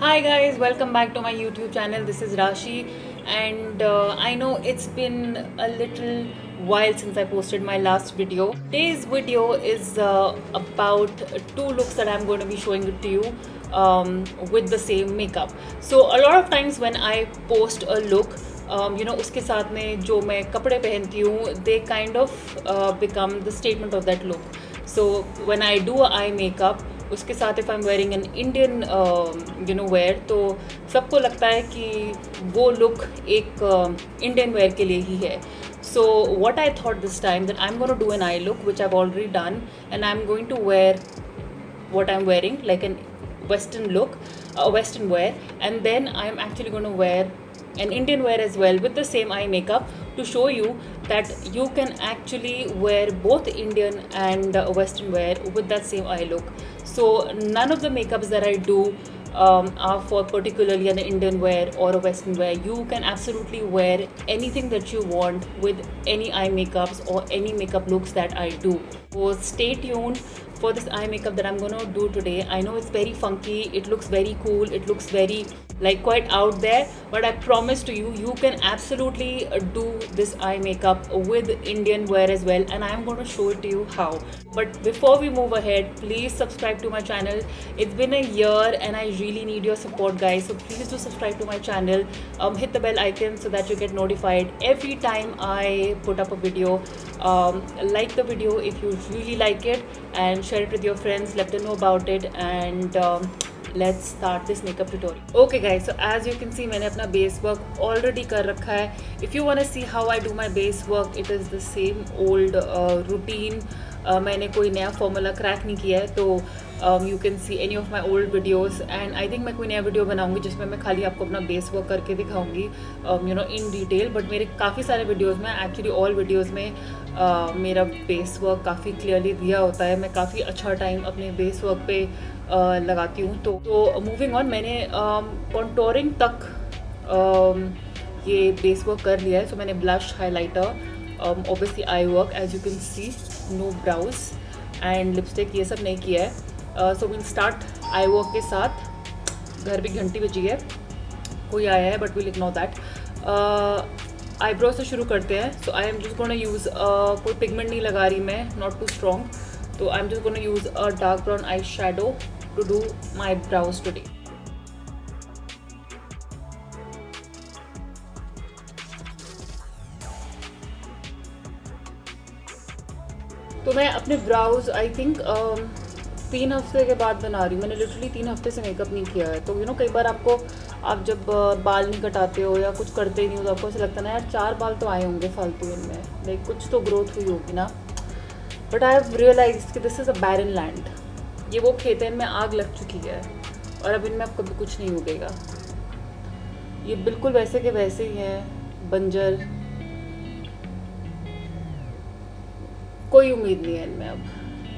Hi guys, welcome back to my YouTube channel. This is Rashi, and I know it's been a little while since I posted my last video. Today's video is about two looks that I'm going to be showing it to you with the same makeup. So a lot of times when I post a look, उसके साथ में जो मैं कपड़े पहनती हूँ, they kind of become the statement of that look. So when I do eye makeup, उसके साथ if I am wearing an Indian wear, तो सबको लगता है कि वो लुक एक इंडियन वेयर के लिए ही है. So what I thought this time that I am going to do an eye look which I have already done, and I am going to wear what I'm wearing, like an Western look, Western wear, and then I'm actually going to wear an Indian wear as well with the same eye makeup to show you that you can actually wear both Indian and Western wear with that same eye look. So none of the makeups that I do are for particularly an Indian wear or a Western wear. You can absolutely wear anything that you want with any eye makeups or any makeup looks that I do. So stay tuned for this eye makeup that I'm gonna do today. I know it's very funky, it looks very cool, it looks very like quite out there, but I promise to you, you can absolutely do this eye makeup with Indian wear as well, and I'm going to show it to you how. But before we move ahead, please subscribe to my channel. It's been a year and I really need your support, guys, so please do subscribe to my channel. Hit the bell icon so that you get notified every time I put up a video. Like the video if you really like it, and share it with your friends, let them know about it, and let's start this makeup tutorial. Okay guys, so as you can see, मैंने अपना base work already कर रखा है. If you want to see how I do my base work, it is the same old routine. मैंने कोई नया formula crack नहीं किया है, तो you can see any of my old videos, and I think मैं कोई नया वीडियो बनाऊंगी जिसमें मैं खाली आपको अपना बेस वर्क करके दिखाऊंगी इन डिटेल. बट मेरे काफ़ी सारे वीडियोस में, एक्चुअली ऑल वीडियोस में मेरा बेस वर्क काफ़ी क्लियरली दिया होता है. मैं काफ़ी अच्छा टाइम अपने बेस वर्क पे लगाती हूँ. तो मूविंग ऑन, मैंने कॉन्टोरिंग तक ये बेस वर्क कर लिया है. सो मैंने blush, highlighter, obviously eye work, as you can see, no brows and lipstick, ये सब नहीं किया है. So will start eye work के साथ. घर भी घंटी बजी है, कोई आया है, but will ignore that. Eyebrow से शुरू करते हैं. So I am just gonna use, कोई पिगमेंट नहीं लगा रही मैं, नॉट टू स्ट्रॉन्ग. तो I am just gonna use a dark brown eyeshadow to do my brows today. तो मैं अपने ब्राउज आई थिंक 3 हफ्ते के बाद बना रही हूँ. मैंने लिटरली 3 हफ्ते से मेकअप नहीं किया है. तो कई बार आप जब बाल नहीं कटाते हो या कुछ करते नहीं हो, तो आपको ऐसा लगता है ना, यार 4 बाल तो आए होंगे फालतू इनमें, लाइक कुछ तो ग्रोथ हुई होगी ना. बट आई हैव रियलाइज कि this is a barren land. ये वो खेत है, इनमें आग लग चुकी है और अब इनमें अब कभी कुछ नहीं उगेगा. ये बिल्कुल वैसे के वैसे ही हैं, बंजर, कोई उम्मीद नहीं है इनमें अब.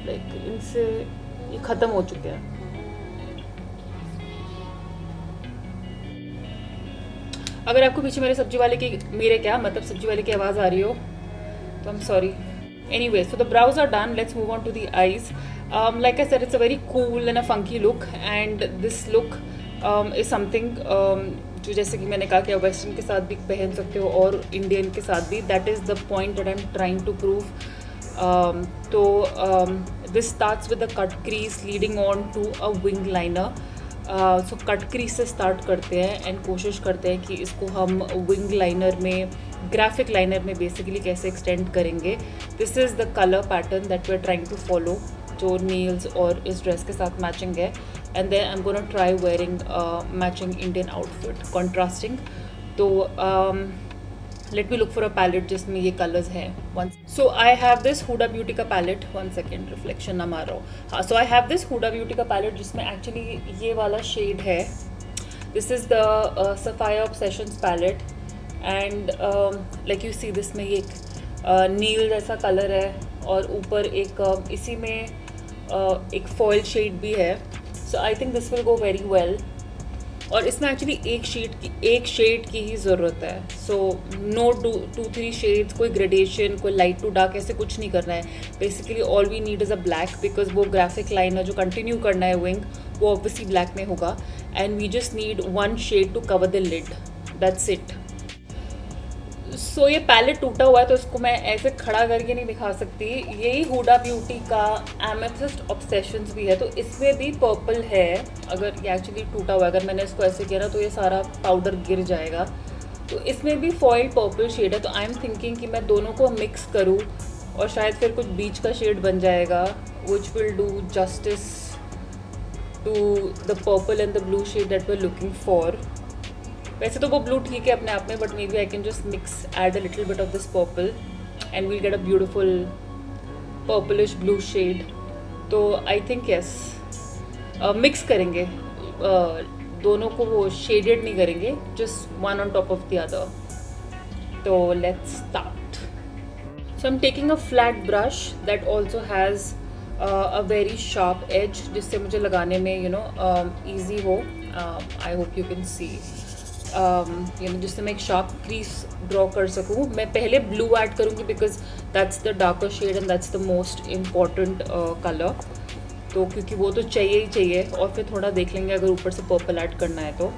लाइक इनसे ये ख़त्म हो चुके हैं. अगर आपको पीछे सब्जी वाले की आवाज़ आ रही हो, तो I am sorry. Anyway, so the brows are done. Let's move on to the eyes. Like I said, it's a very cool and a funky look, and this look is something जो, जैसे कि मैंने कहा, कि आप western के साथ भी पहन सकते हो और इंडियन के साथ भी. That is the point that I am trying to prove. तो this starts with the cut crease leading on to a wing liner. So cut crease से स्टार्ट करते हैं एंड कोशिश करते हैं कि इसको हम विंग लाइनर में, ग्राफिक लाइनर में बेसिकली कैसे एक्सटेंड करेंगे. This is the colour pattern that we are trying to follow, जो नेल्स और इस ड्रेस के साथ मैचिंग है. And then I am gonna try wearing matching Indian outfit, contrasting. तो let me look for a palette जिसमें ये colours हैं. So I have this Huda Beauty का पैलेट. 1 सेकेंड, रिफ्लेक्शन ना मारो. हाँ, so I have this Huda Beauty का palette जिसमें एक्चुअली ये वाला शेड है. This is the sapphire obsessions palette, and like you see, this में ये एक नील जैसा कलर है और ऊपर एक इसी में एक फॉयल शेड भी है. So I think this will go very well और इसमें एक्चुअली एक शेड की ही ज़रूरत है. So no two three shades, कोई ग्रेडेशन, कोई लाइट टू डार्क, ऐसे कुछ नहीं करना है. Basically all we need is a black, because वो ग्राफिक लाइनर जो कंटिन्यू करना है विंग, वो ऑब्वियसली ब्लैक में होगा. And we just need one shade to cover the lid, that's it. सो ये पैलेट टूटा हुआ है तो इसको मैं ऐसे खड़ा करके नहीं दिखा सकती. यही हुडा ब्यूटी का एमेथिस्ट ऑब्सेशंस भी है, तो इसमें भी पर्पल है. अगर ये एक्चुअली टूटा हुआ है, अगर मैंने इसको ऐसे किया ना तो ये सारा पाउडर गिर जाएगा. तो इसमें भी फॉइल पर्पल शेड है. तो आई एम थिंकिंग कि मैं दोनों को मिक्स करूँ और शायद फिर कुछ बीच का शेड बन जाएगा, which will do justice to the purple and the blue shade that we are looking for. वैसे तो वो ब्लू ठीक है अपने आप में, but maybe I can just mix add a little bit of this purple and we'll get a beautiful purplish blue shade. तो I think yes, mix करेंगे, दोनों को वो शेडेड नहीं करेंगे, just one on top of the other. तो let's start. So I am taking a flat brush that also has a very sharp edge, जिससे मुझे लगाने में ईजी हो. I hope you can see, जिससे मैं एक शार्प क्रीज ड्रॉ कर सकूँ. मैं पहले ब्लू ऐड करूँगी because that's the darker shade and that's the most important colour. तो क्योंकि वो तो चाहिए ही चाहिए, और फिर थोड़ा देख लेंगे अगर ऊपर से पर्पल ऐड करना है तो.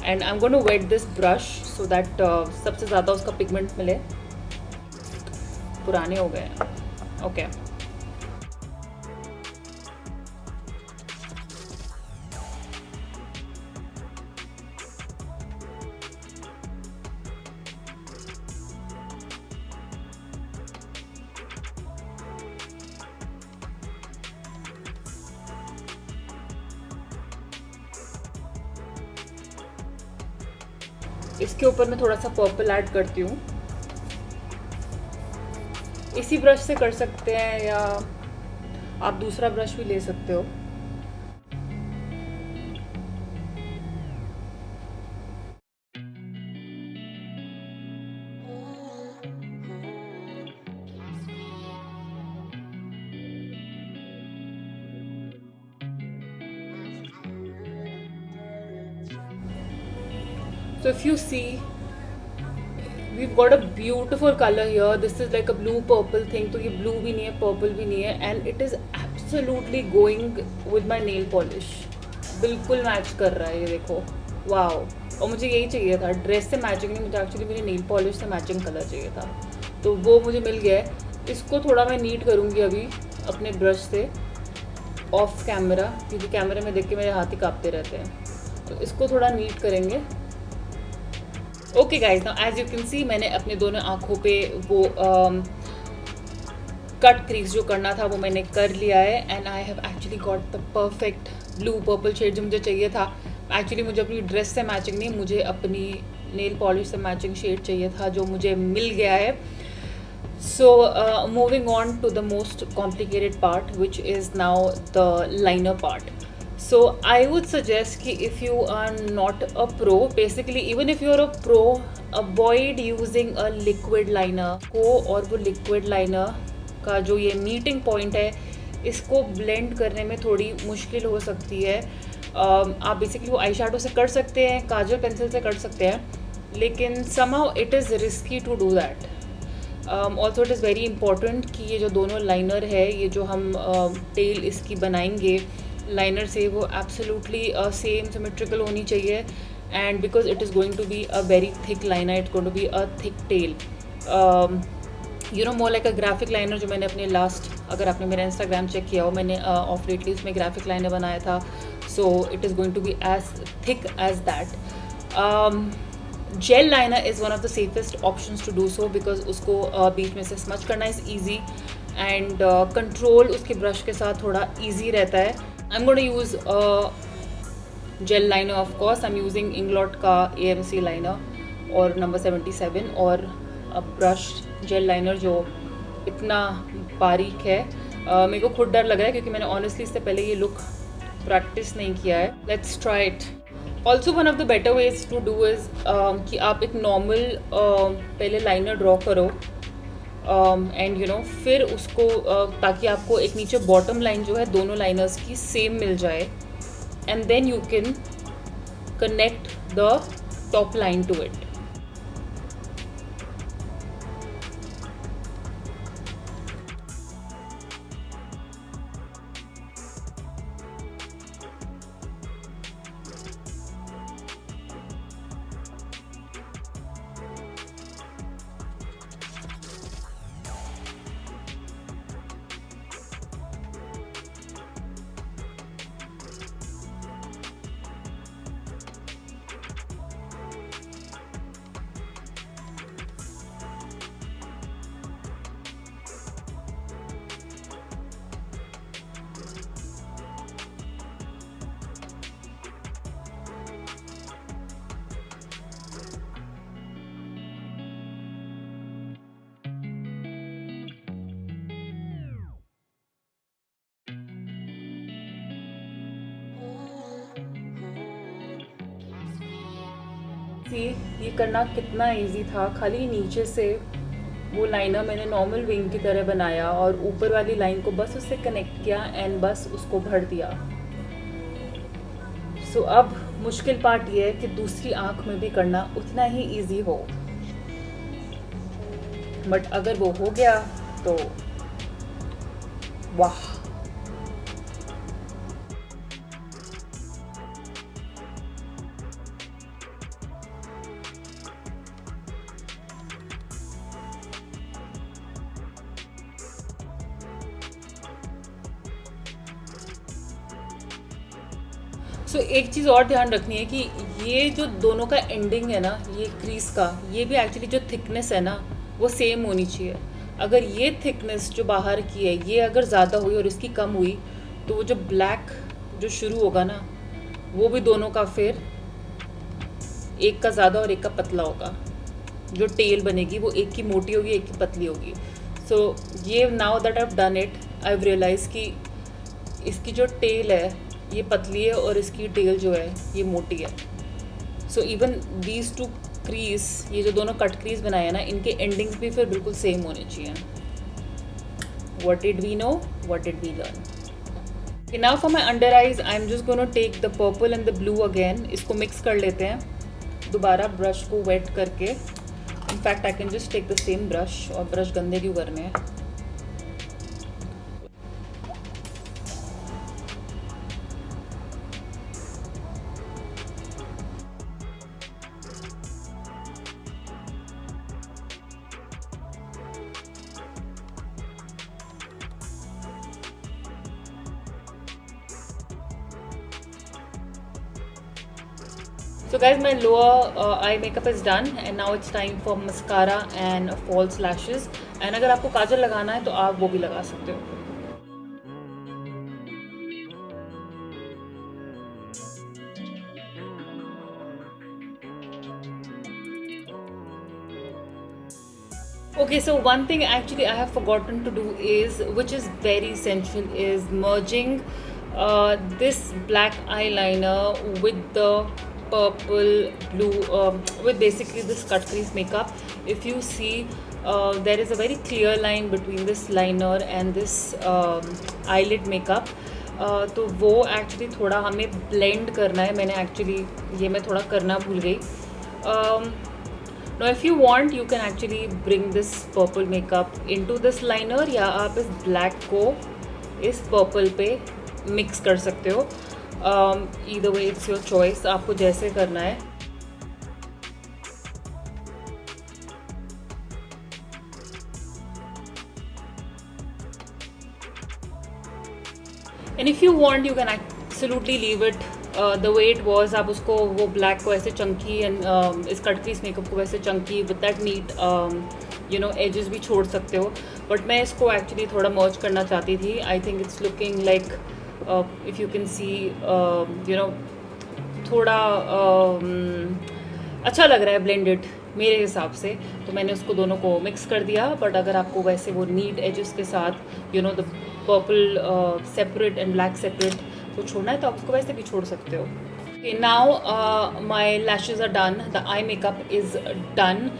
And I am going to wet this brush so that सबसे ज़्यादा उसका पिगमेंट मिले. पुराने हो गए. ओके. इसके ऊपर मैं थोड़ा सा पर्पल ऐड करती हूँ. इसी ब्रश से कर सकते हैं या आप दूसरा ब्रश भी ले सकते हो. So if you see, we've got a beautiful color here. This is like a blue purple thing. तो ये blue भी नहीं है, purple भी नहीं है, and it is absolutely going with my nail polish. बिल्कुल मैच कर रहा है ये देखो. वाओ. और मुझे यही चाहिए था, ड्रेस से मैचिंग नहीं, मुझे एक्चुअली मेरी नेल पॉलिश से मैचिंग कलर चाहिए था. तो वो मुझे मिल गया है. इसको थोड़ा मैं नीट करूँगी अभी अपने ब्रश से ऑफ कैमरा, क्योंकि कैमरे में देख के मेरे हाथ ही काँपते रहते हैं. तो इसको थोड़ा नीट करेंगे. Okay guys, now as you can see मैंने अपने दोनों आँखों पे वो कट क्रीज जो करना था वो मैंने कर लिया है. And I have actually got the perfect blue purple shade जो मुझे चाहिए था. एक्चुअली मुझे अपनी ड्रेस से मैचिंग नहीं, मुझे अपनी नेल पॉलिश से मैचिंग शेड चाहिए था, जो मुझे मिल गया है. So moving on to the most complicated part, which is now the liner part. So I would suggest कि if you are not a pro, basically even if you are a pro, avoid using a liquid liner को. और वो liquid liner का जो ये meeting point है, इसको blend करने में थोड़ी मुश्किल हो सकती है. आप basically वो आई शैडो से कर सकते हैं, काजल पेंसिल से कर सकते हैं, लेकिन somehow it is risky to do that. Also it is very important कि ये जो दोनों लाइनर है, ये जो हम टेल इसकी बनाएंगे लाइनर से, वो एब्सोल्युटली सेम सिमेट्रिकल होनी चाहिए. And because it is going to be a very thick liner, it going to be a thick tail, more like a graphic liner. जो मैंने अपने लास्ट, अगर आपने मेरा इंस्टाग्राम चेक किया हो, मैंने ऑफ लेटली उसमें ग्राफिक लाइनर बनाया था. So it is going to be as thick as that. Gel liner is one of the safest options to do so, because उसको बीच में से स्मच करना इज़ ईजी एंड कंट्रोल उसके brush के साथ थोड़ा ईजी रहता है. I'm going to use a gel liner, of course. I'm using Inglot का AMC liner और नंबर 77 और ब्रश जेल लाइनर जो इतना बारीक है. मेरे को खुद डर लग रहा है क्योंकि मैंने ऑनेस्टली इससे पहले ये लुक प्रैक्टिस नहीं किया है. Let's try it. Also one of the better ways to do is कि आप एक नॉर्मल पहले लाइनर ड्रॉ करो एंड फिर उसको ताकि आपको एक नीचे बॉटम लाइन जो है दोनों लाइनर्स की सेम मिल जाए. And then you can connect the top line to it. See ये करना कितना इजी था, खाली नीचे से वो लाइनर मैंने नॉर्मल विंग की तरह बनाया और ऊपर वाली लाइन को बस उससे कनेक्ट किया एंड बस उसको भर दिया. सो अब मुश्किल पार्ट ये है कि दूसरी आंख में भी करना उतना ही इजी हो, बट अगर वो हो गया तो वाह. सो एक चीज़ और ध्यान रखनी है कि ये जो दोनों का एंडिंग है ना, ये क्रीज का, ये भी एक्चुअली जो थिकनेस है ना वो सेम होनी चाहिए. अगर ये थिकनेस जो बाहर की है ये अगर ज़्यादा हुई और इसकी कम हुई तो वो जो ब्लैक जो शुरू होगा ना वो भी दोनों का फिर एक का ज़्यादा और एक का पतला होगा. जो टेल बनेगी वो एक की मोटी होगी एक की पतली होगी. सो ये now that I have done it I have realise कि इसकी जो टेल है ये पतली है और इसकी टेल जो है ये मोटी है. So even these two crease, ये जो दोनों कट क्रीज बनाए हैं ना, इनके एंडिंग्स भी फिर बिल्कुल सेम होने चाहिए. What did we know, what did we learn. Okay, now for my under eyes I am just going to take the purple and the blue again. इसको मिक्स कर लेते हैं दोबारा ब्रश को वेट करके. In fact I can just take the same brush, और brush गंदे क्यों करने हैं. So guys, my lower eye makeup is done and now it's time for mascara and false lashes. And अगर आपको काजल लगाना है तो आप वो भी लगा सकते हो. Okay, so one thing actually I have forgotten to do is, which is very essential, is merging this black eyeliner with the purple blue with basically this cut crease makeup. If you see there is a very clear line between this liner and this eyelid makeup. तो वो actually थोड़ा हमें blend करना है. मैंने actually ये मैं थोड़ा करना भूल गई. Now if you want you can actually bring this purple makeup into this liner, या आप इस black को इस purple पे mix कर सकते हो. Either way it's your choice, आपको जैसे करना है. And if you want you can absolutely leave it the way it was. आप उसको वो black को ऐसे chunky and इस cut crease makeup को वैसे chunky with that neat you know edges भी छोड़ सकते हो. But मैं इसको actually थोड़ा merge करना चाहती थी. I think it's looking like if you can see you know थोड़ा अच्छा लग रहा है blended मेरे हिसाब से. तो मैंने उसको दोनों को मिक्स कर दिया. बट अगर आपको वैसे वो नीट एजेस के साथ you know the purple separate and black separate को छोड़ना है तो आप उसको वैसे भी छोड़ सकते हो. Okay, now my lashes are done, the eye makeup is done.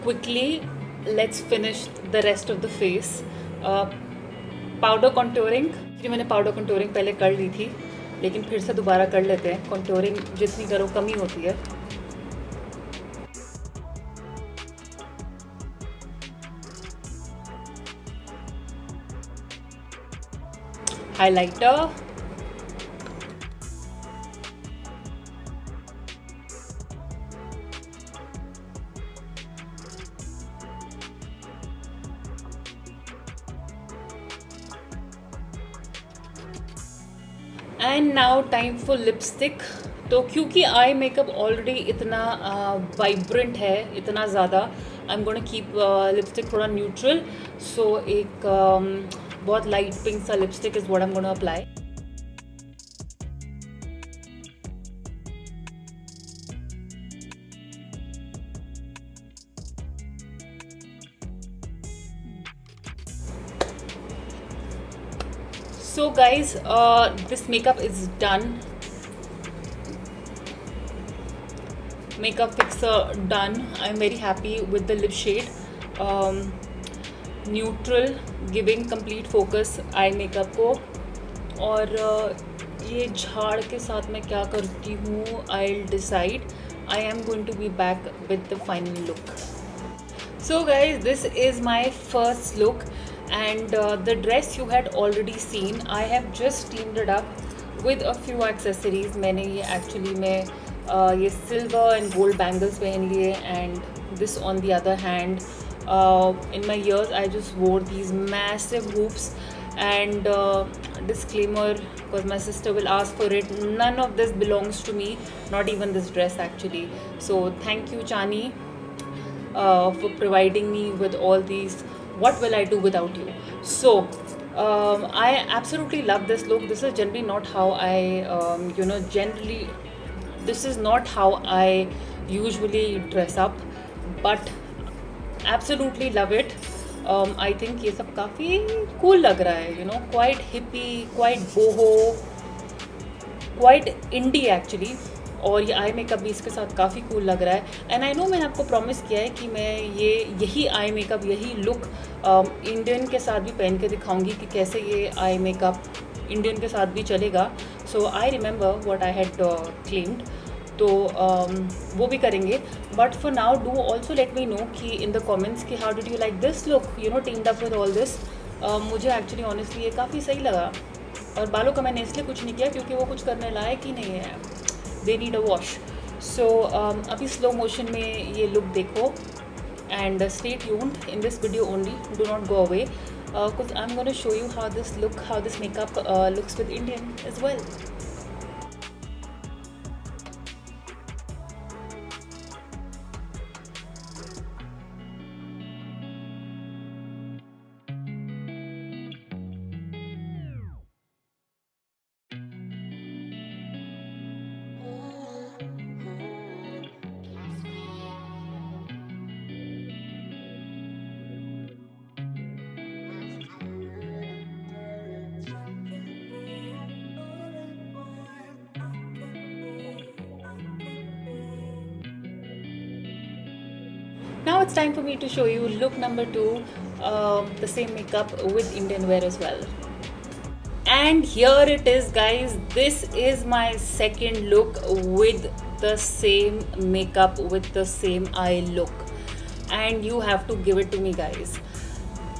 Quickly let's finish the rest of the face. Powder contouring, मैंने powder contouring पहले कर ली थी. लेकिन फिर से दोबारा कर लेते हैं। कॉन्टोरिंग जितनी करो कम ही होती है। Highlighter, and now time for lipstick. तो क्योंकि आई मेकअप ऑलरेडी इतना वाइब्रेंट है, इतना ज़्यादा, आई एम गोना कीप लिपस्टिक थोड़ा न्यूट्रल। सो एक बहुत लाइट पिंक सा lipstick is what I am gonna apply. So guys, this makeup is done. Makeup fixer done. I'm very happy with the lip shade. Neutral, giving complete focus eye makeup को। और ये झाड़ के साथ मैं क्या करती हूँ, I'll decide. I am going to be back with the final look. So guys, this is my first look, and the dress you had already seen. I have just teamed it up with a few accessories. मैंने ये actually में ये silver and gold bangles पहन लिए, and this on the other hand, in my ears I just wore these massive hoops. And disclaimer, because my sister will ask for it, none of this belongs to me, not even this dress actually. So thank you Chani for providing me with all these. What will I do without you? So I absolutely love this look. This is generally not how I generally this is not how I usually dress up, but absolutely love it. I think ये सब काफ़ी cool लग रहा है, quite hippie, quite boho, quite indie actually. और ये eye makeup भी इसके साथ काफ़ी कूल लग रहा है। एंड आई नो मैंने आपको प्रॉमिस किया है कि मैं यही आई मेकअप, यही लुक इंडियन के साथ भी पहन के दिखाऊंगी कि कैसे ये आई मेकअप इंडियन के साथ भी चलेगा। So I remember what I had claimed, तो वो भी करेंगे। But for now do also let me know कि इन द कॉमेंट्स कि how did you like this look, teamed up with all this. मुझे एक्चुअली ऑनेस्टली ये काफ़ी सही लगा। और बालों का मैंने इसलिए कुछ नहीं किया क्योंकि वो कुछ करने लायक ही नहीं है, दे नीड अ वॉश। सो अभी स्लो मोशन में ये लुक देखो, and stay tuned in this video only, do not go away, because I am gonna show you how this makeup looks with Indian as well. Now it's time for me to show you look number 2, the same makeup with Indian wear as well. And here it is guys, this is my second look with the same makeup, with the same eye look, and you have to give it to me guys.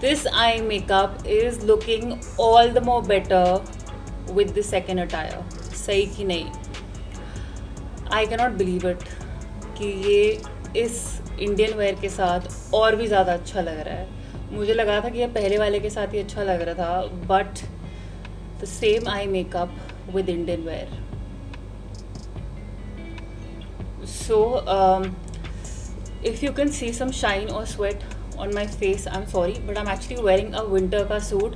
This eye makeup is looking all the more better with the second attire. सही कि नहीं? I cannot believe it कि ये इस Indian wear के साथ और भी ज़्यादा अच्छा लग रहा है। मुझे लगा था कि ये पहले वाले के साथ ही अच्छा लग रहा था, but the same eye makeup with Indian wear. So if you can see some shine और sweat on my face, I'm sorry, but I'm actually wearing a winter ka suit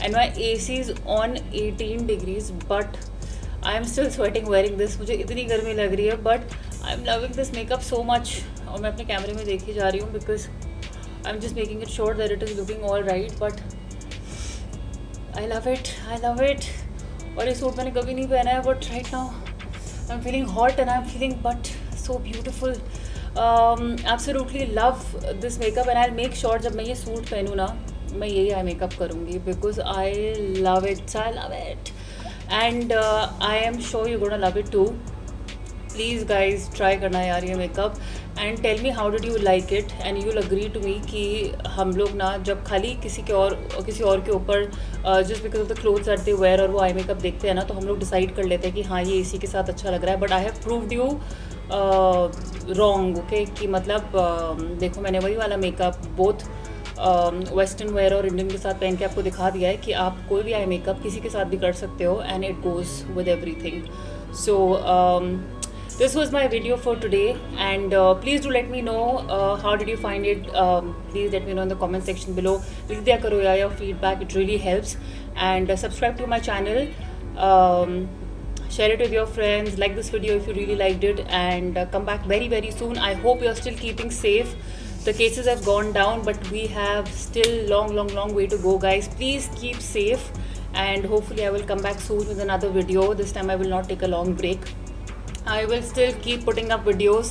and my AC is on 18 degrees, but I'm still sweating wearing this. मुझे इतनी गर्मी लग रही है, but I'm loving this makeup so much. और मैं अपने कैमरे में देखी जा रही हूँ because I'm just making it sure that it is looking all right, but I love it, I love it. और ये सूट मैंने कभी नहीं पहना है, but right now I'm feeling hot and I'm feeling but so beautiful. Absolutely love this makeup and I'll make sure जब मैं ये सूट पहनूँ ना, मैं यही आई मेकअप करूँगी because I love it, I love it. and I am sure you're gonna love it too. Please guys try करना यार ये makeup and tell me how did you like it and you will agree to me कि हम लोग ना जब खाली किसी और के ऊपर just because of the clothes that they wear और वो आई मेकअप देखते हैं ना, तो हम लोग डिसाइड कर लेते हैं कि हाँ ये इसी के साथ अच्छा लग रहा है. But I have proved you wrong. Okay, कि मतलब देखो मैंने वही वाला मेकअप बोथ वेस्टर्न वेयर और इंडियन के साथ पहन के आपको दिखा दिया है कि आप कोई भी आई मेकअप किसी के साथ भी कर सकते हो and it goes with everything. So this was my video for today, and please do let me know how did you find it. Please let me know in the comment section below. लिख दिया करो यार your feedback, it really helps. And subscribe to my channel, share it with your friends, like this video if you really liked it, and come back very very soon. I hope you're still keeping safe. The cases have gone down, but we have still long way to go, guys. Please keep safe, and hopefully I will come back soon with another video. This time I will not take a long break. I will still keep putting up videos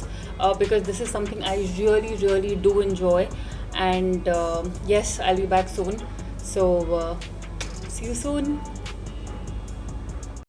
because this is something I really do enjoy, and yes, I'll be back soon. So see you soon.